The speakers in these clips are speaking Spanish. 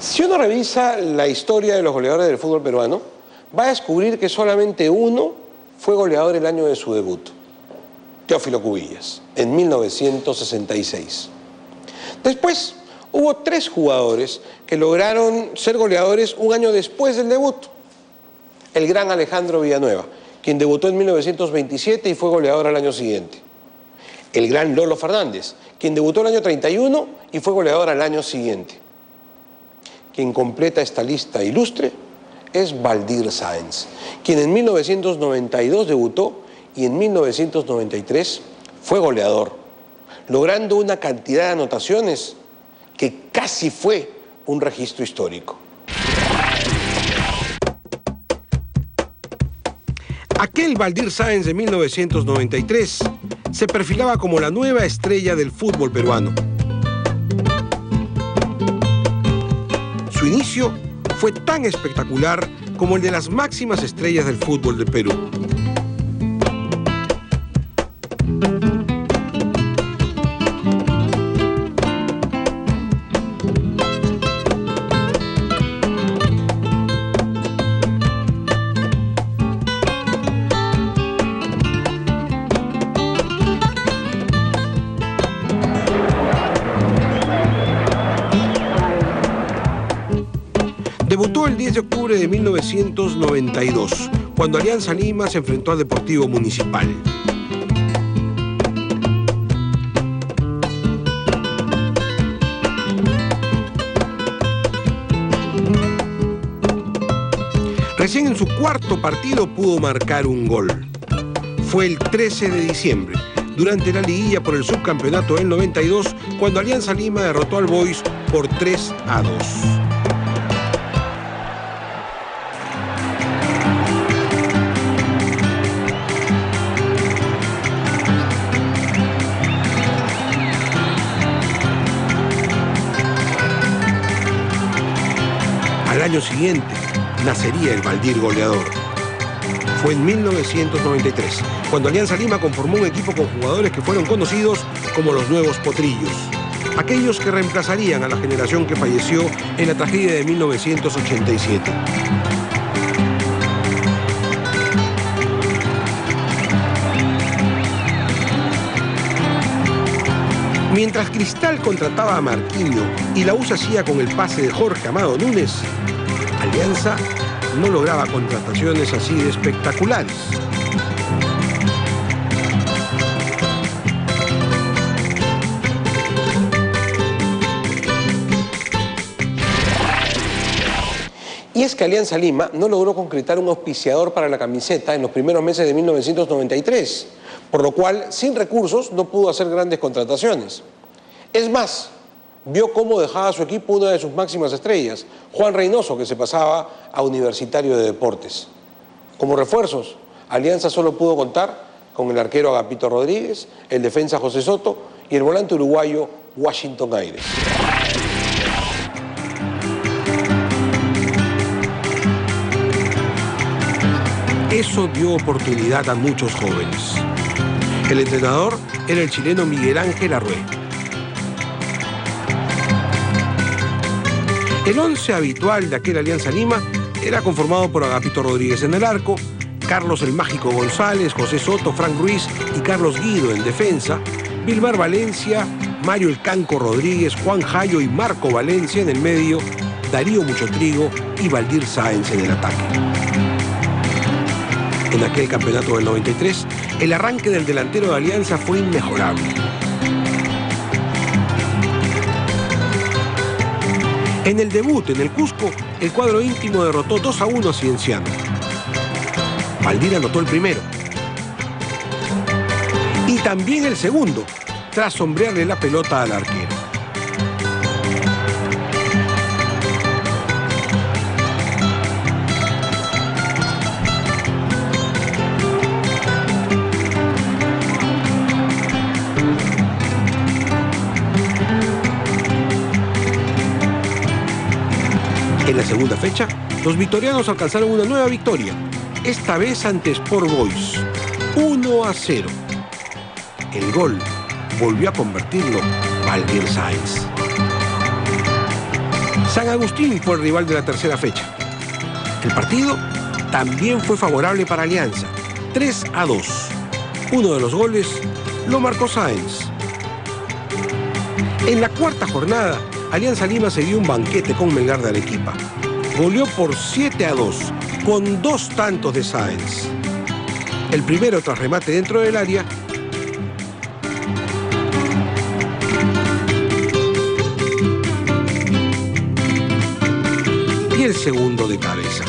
Si uno revisa la historia de los goleadores del fútbol peruano, va a descubrir que solamente uno fue goleador el año de su debut, Teófilo Cubillas, en 1966. Después hubo 3 jugadores que lograron ser goleadores un año después del debut. El gran Alejandro Villanueva, quien debutó en 1927 y fue goleador al año siguiente. El gran Lolo Fernández, quien debutó el año 31 y fue goleador al año siguiente. Quien completa esta lista ilustre es Valdir Sáenz, quien en 1992 debutó y en 1993 fue goleador, logrando una cantidad de anotaciones que casi fue un registro histórico. Aquel Valdir Sáenz de 1993 se perfilaba como la nueva estrella del fútbol peruano. Su inicio fue tan espectacular como el de las máximas estrellas del fútbol de Perú. Debutó el 10 de octubre de 1992, cuando Alianza Lima se enfrentó al Deportivo Municipal. Recién en su 4º partido pudo marcar un gol. Fue el 13 de diciembre, durante la liguilla por el subcampeonato del 92, cuando Alianza Lima derrotó al Boys por 3-2. Al año siguiente nacería el Valdir goleador. Fue en 1993, cuando Alianza Lima conformó un equipo con jugadores que fueron conocidos como los Nuevos Potrillos, aquellos que reemplazarían a la generación que falleció en la tragedia de 1987. Mientras Cristal contrataba a Marquinhos y la U se hacía con el pase de Jorge Amado Núñez, Alianza no lograba contrataciones así de espectaculares. Y es que Alianza Lima no logró concretar un auspiciador para la camiseta en los primeros meses de 1993, por lo cual, sin recursos, no pudo hacer grandes contrataciones. Es más, vio cómo dejaba a su equipo una de sus máximas estrellas, Juan Reynoso, que se pasaba a Universitario de Deportes. Como refuerzos, Alianza solo pudo contar con el arquero Agapito Rodríguez, el defensa José Soto y el volante uruguayo Washington Aires. Eso dio oportunidad a muchos jóvenes. El entrenador era el chileno Miguel Ángel Arrué. El 11 habitual de aquel Alianza Lima era conformado por Agapito Rodríguez en el arco, Carlos el Mágico González, José Soto, Frank Ruiz y Carlos Guido en defensa, Vilmar Valencia, Mario el Canco Rodríguez, Juan Jayo y Marco Valencia en el medio, Darío Muchotrigo y Valdir Sáenz en el ataque. En aquel campeonato del 93, el arranque del delantero de Alianza fue inmejorable. En el debut en el Cusco, el cuadro íntimo derrotó 2-1 a Cienciano. Valdir anotó el primero. Y también el segundo, tras sombrearle la pelota al arquero. En la segunda fecha, los victorianos alcanzaron una nueva victoria, esta vez ante Sport Boys, 1-0. El gol volvió a convertirlo Valdir Sáenz. San Agustín fue el rival de la tercera fecha. El partido también fue favorable para Alianza, 3-2. Uno de los goles lo marcó Sáenz. En la cuarta jornada, Alianza Lima se dio un banquete con Melgar de Arequipa. Goleó por 7-2, con 2 tantos de Sáenz. El primero tras remate dentro del área y el segundo de cabeza.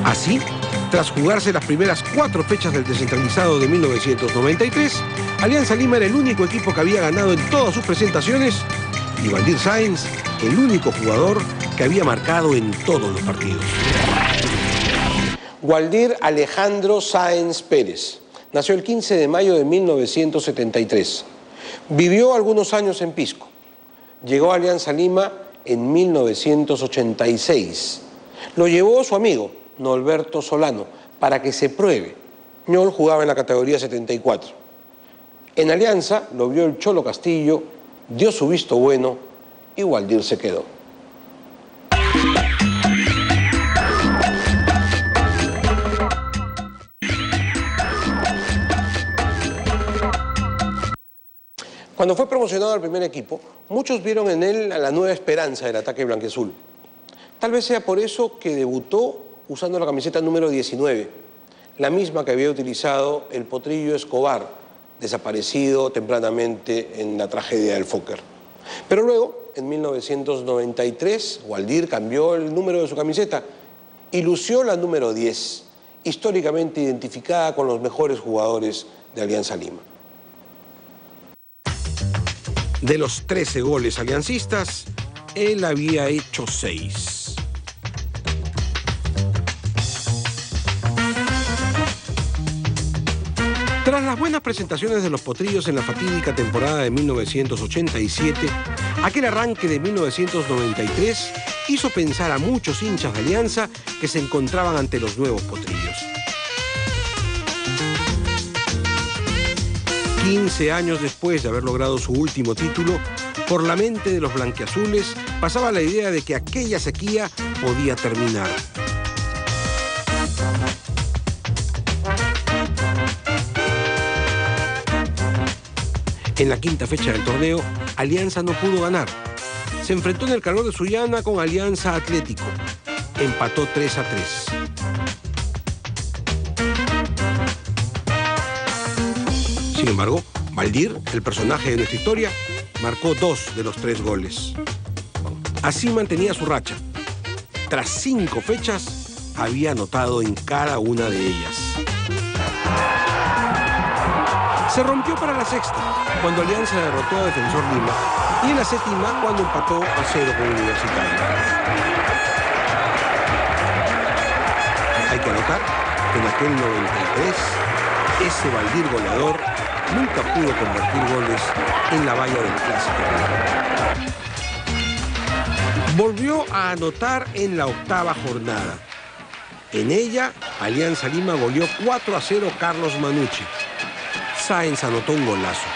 Así, tras jugarse las primeras 4 fechas del descentralizado de 1993, Alianza Lima era el único equipo que había ganado en todas sus presentaciones y Waldir Sáenz el único jugador que había marcado en todos los partidos. Waldir Alejandro Sáenz Pérez nació el 15 de mayo de 1973. Vivió algunos años en Pisco. Llegó a Alianza Lima en 1986. Lo llevó su amigo, Norberto Solano, para que se pruebe. Ñol jugaba en la categoría 74. En Alianza lo vio el Cholo Castillo, dio su visto bueno y Waldir se quedó. Cuando fue promocionado al primer equipo, muchos vieron en él a la nueva esperanza del ataque blanquiazul. Tal vez sea por eso que debutó usando la camiseta número 19, la misma que había utilizado el Potrillo Escobar, desaparecido tempranamente en la tragedia del Fokker. Pero luego, en 1993, Waldir cambió el número de su camiseta y lució la número 10, históricamente identificada con los mejores jugadores de Alianza Lima. De los 13 goles aliancistas, él había hecho 6. Tras las buenas presentaciones de los potrillos en la fatídica temporada de 1987, aquel arranque de 1993 hizo pensar a muchos hinchas de Alianza que se encontraban ante los nuevos potrillos. 15 años después de haber logrado su último título, por la mente de los blanquiazules pasaba la idea de que aquella sequía podía terminar. En la quinta fecha del torneo, Alianza no pudo ganar. Se enfrentó en el calor de Sullana con Alianza Atlético. Empató 3-3. Sin embargo, Waldir, el personaje de nuestra historia, marcó 2 de los 3 goles. Así mantenía su racha. Tras 5 fechas, había anotado en cada una de ellas. Se rompió para la sexta, cuando Alianza derrotó a Defensor Lima, y en la séptima, cuando empató a 0 con Universitario. Hay que anotar que en aquel 93, ese Waldir goleador nunca pudo convertir goles en la valla del Clásico. Volvió a anotar en la octava jornada. En ella, Alianza Lima goleó 4-0 Carlos Manucci. Sáenz anotó un golazo.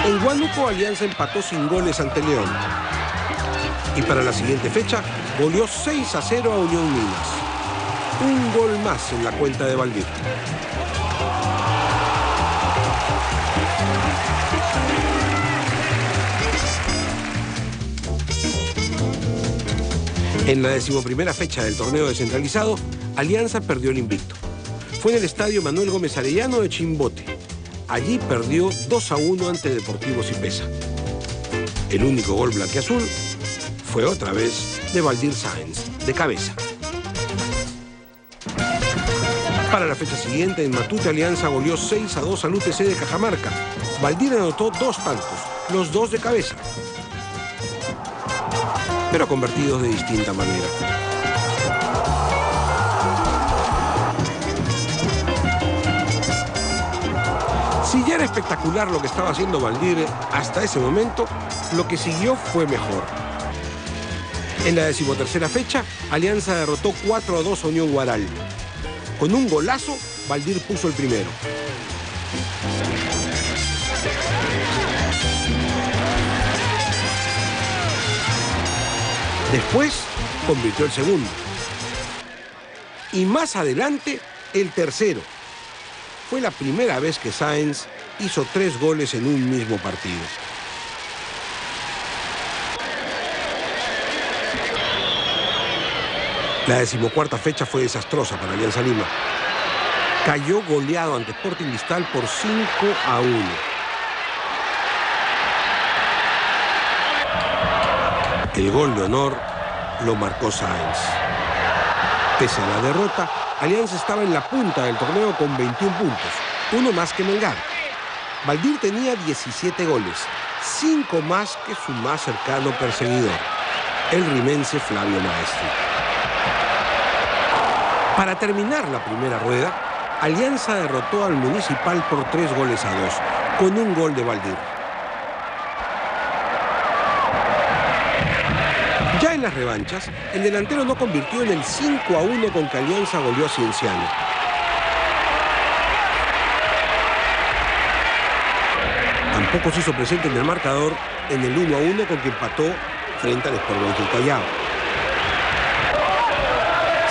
En Huánuco, Alianza empató sin goles ante León. Y para la siguiente fecha, goleó 6-0 a Unión Minas. Un gol más en la cuenta de Waldir. En la 11ª fecha del torneo descentralizado, Alianza perdió el invicto. Fue en el estadio Manuel Gómez Arellano de Chimbote. Allí perdió 2-1 ante Deportivo Cipesa. El único gol blanquiazul fue otra vez de Waldir Sáenz, de cabeza. Para la fecha siguiente, en Matute, Alianza goleó 6-2 al UTC de Cajamarca. Waldir anotó 2 tantos, los 2 de cabeza, pero convertidos de distinta manera. era espectacular lo que estaba haciendo Valdir hasta ese momento, lo que siguió fue mejor. En la 13ª fecha, Alianza derrotó 4-2 a Unión Guaral. Con un golazo, Valdir puso el primero. Después, convirtió el segundo. Y más adelante, el tercero. Fue la primera vez que Sáenz hizo 3 goles en un mismo partido. La 14ª fecha fue desastrosa para Alianza Lima. Cayó goleado ante Sporting Cristal por 5-1. El gol de honor lo marcó Sáenz. Pese a la derrota, Alianza estaba en la punta del torneo con 21 puntos, uno más que Melgar. Valdir tenía 17 goles, 5 más que su más cercano perseguidor, el rimense Flavio Maestri. Para terminar la primera rueda, Alianza derrotó al Municipal por 3-2, con un gol de Valdir. Ya en las revanchas, el delantero no convirtió en el 5-1 con que Alianza goleó a Cienciano. Tampoco se hizo presente en el marcador en el 1-1 con que empató frente al Sport Boys Callao.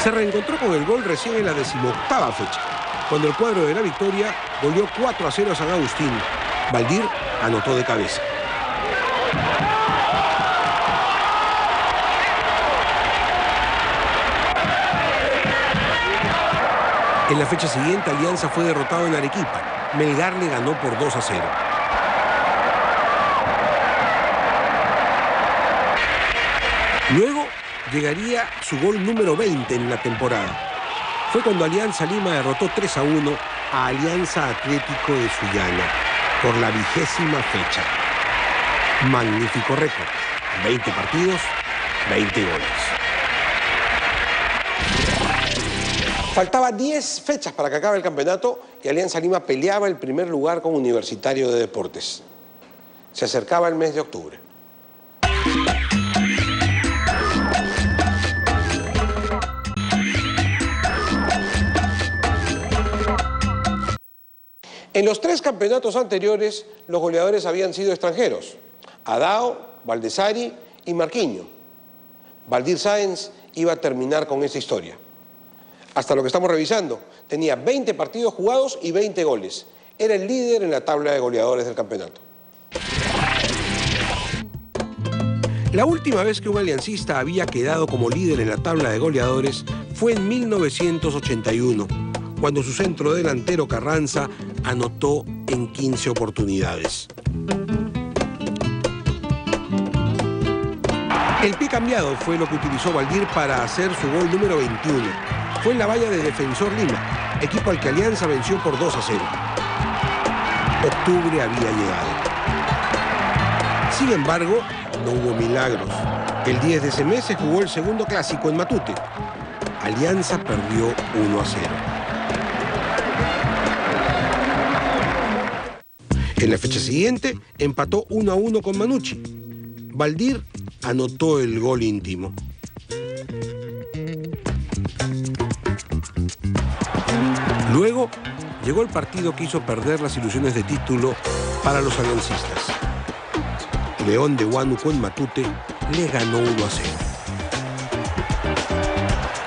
Se reencontró con el gol recién en la 18ª fecha, cuando el cuadro de la Victoria goleó 4-0 a San Agustín. Valdir anotó de cabeza. En la fecha siguiente, Alianza fue derrotado en Arequipa. Melgar le ganó por 2-0. Luego llegaría su gol número 20 en la temporada. Fue cuando Alianza Lima derrotó 3-1 a Alianza Atlético de Sullana por la 20ª fecha. Magnífico récord. 20 partidos, 20 goles. Faltaba 10 fechas para que acabe el campeonato y Alianza Lima peleaba el primer lugar con Universitario de Deportes. Se acercaba el mes de octubre. En los 3 campeonatos anteriores, los goleadores habían sido extranjeros: Adao, Valdesari y Marquinho. Valdir Sáenz iba a terminar con esa historia. Hasta lo que estamos revisando, tenía 20 partidos jugados y 20 goles. Era el líder en la tabla de goleadores del campeonato. La última vez que un aliancista había quedado como líder en la tabla de goleadores fue en 1981, cuando su centro delantero Carranza anotó en 15 oportunidades. El pie cambiado fue lo que utilizó Valdir para hacer su gol número 21. Fue en la valla de Defensor Lima, equipo al que Alianza venció por 2-0. Octubre había llegado. Sin embargo, no hubo milagros. El 10 de ese mes se jugó el segundo clásico en Matute. Alianza perdió 1-0. En la fecha siguiente, empató 1-1 con Manucci. Valdir anotó el gol íntimo. Luego llegó el partido que hizo perder las ilusiones de título para los aliancistas. León de Huánuco en Matute le ganó 1-0.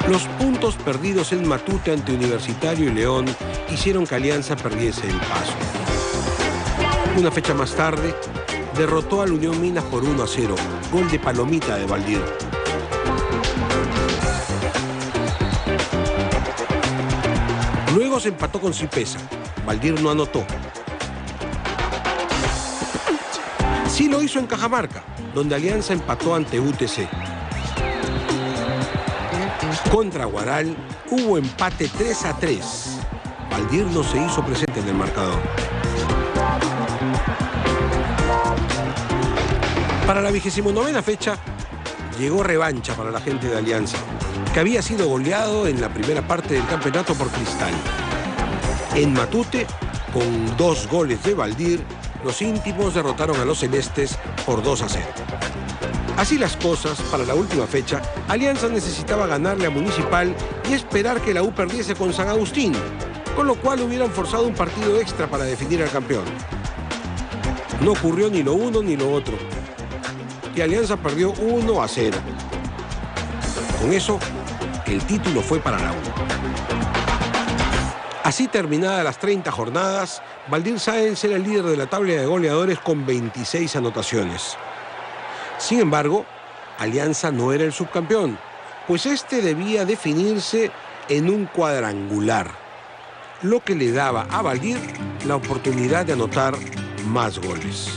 Los puntos perdidos en Matute ante Universitario y León hicieron que Alianza perdiese el paso. Una fecha más tarde, derrotó al Unión Minas por 1-0, gol de Palomita de Valdir. Luego se empató con Cipesa. Valdir no anotó. Sí lo hizo en Cajamarca, donde Alianza empató ante UTC. Contra Guaral hubo empate 3-3. Valdir no se hizo presente en el marcador. Para la 29ª fecha, llegó revancha para la gente de Alianza, que había sido goleado en la primera parte del campeonato por Cristal. En Matute Con 2 goles de Valdir, los íntimos derrotaron a los celestes por 2-0. Así las cosas, para la última fecha, Alianza necesitaba ganarle a Municipal y esperar que la U perdiese con San Agustín, con lo cual hubieran forzado un partido extra para definir al campeón. No ocurrió ni lo uno ni lo otro, y Alianza perdió 1-0. Con eso, el título fue para la U. Así terminadas las 30 jornadas, Valdir Sáenz era el líder de la tabla de goleadores con 26 anotaciones. Sin embargo, Alianza no era el subcampeón, pues este debía definirse en un cuadrangular, lo que le daba a Valdir la oportunidad de anotar más goles.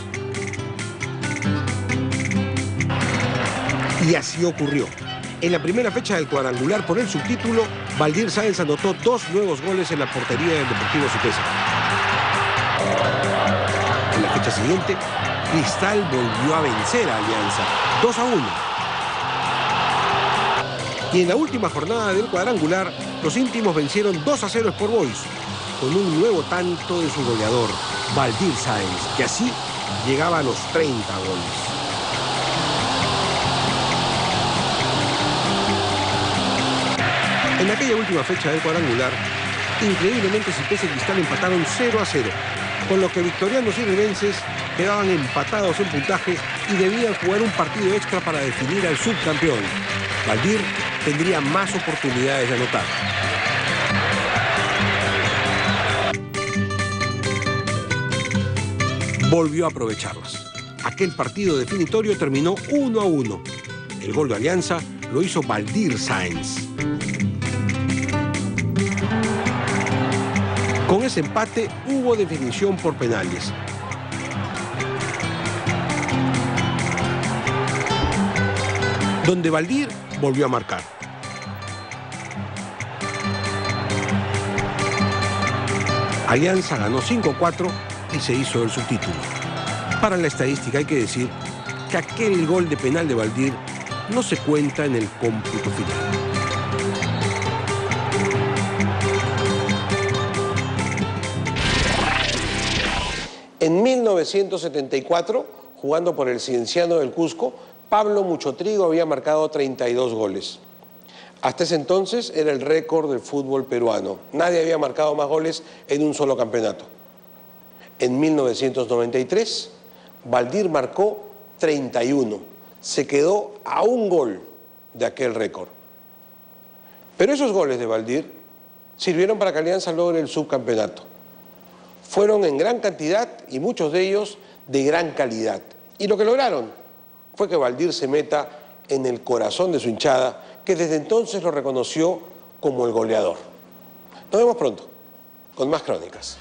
Y así ocurrió. En la primera fecha del cuadrangular por el subtítulo, Valdir Sáenz anotó 2 nuevos goles en la portería del Deportivo Cipesa. En la fecha siguiente, Cristal volvió a vencer a Alianza, 2-1. Y en la última jornada del cuadrangular, los íntimos vencieron 2-0 Sport Boys, con un nuevo tanto de su goleador, Valdir Sáenz, que así llegaba a los 30 goles. En aquella última fecha del cuadrangular, increíblemente Cipesa y Cristal empataron 0-0, con lo que victorianos y ribenses quedaban empatados en puntaje y debían jugar un partido extra para definir al subcampeón. Valdir tendría más oportunidades de anotar. Volvió a aprovecharlas. Aquel partido definitorio terminó 1-1. El gol de Alianza lo hizo Valdir Sáenz. Con ese empate hubo definición por penales. Donde Valdir volvió a marcar. Alianza ganó 5-4 y se hizo el subtítulo. Para la estadística hay que decir que aquel gol de penal de Valdir no se cuenta en el cómputo final. En 1974, jugando por el Cienciano del Cusco, Pablo Muchotrigo había marcado 32 goles. Hasta ese entonces era el récord del fútbol peruano. Nadie había marcado más goles en un solo campeonato. En 1993, Valdir marcó 31. Se quedó a un gol de aquel récord. Pero esos goles de Valdir sirvieron para que Alianza logre el subcampeonato. Fueron en gran cantidad y muchos de ellos de gran calidad. Y lo que lograron fue que Valdir se meta en el corazón de su hinchada, que desde entonces lo reconoció como el goleador. Nos vemos pronto con más crónicas.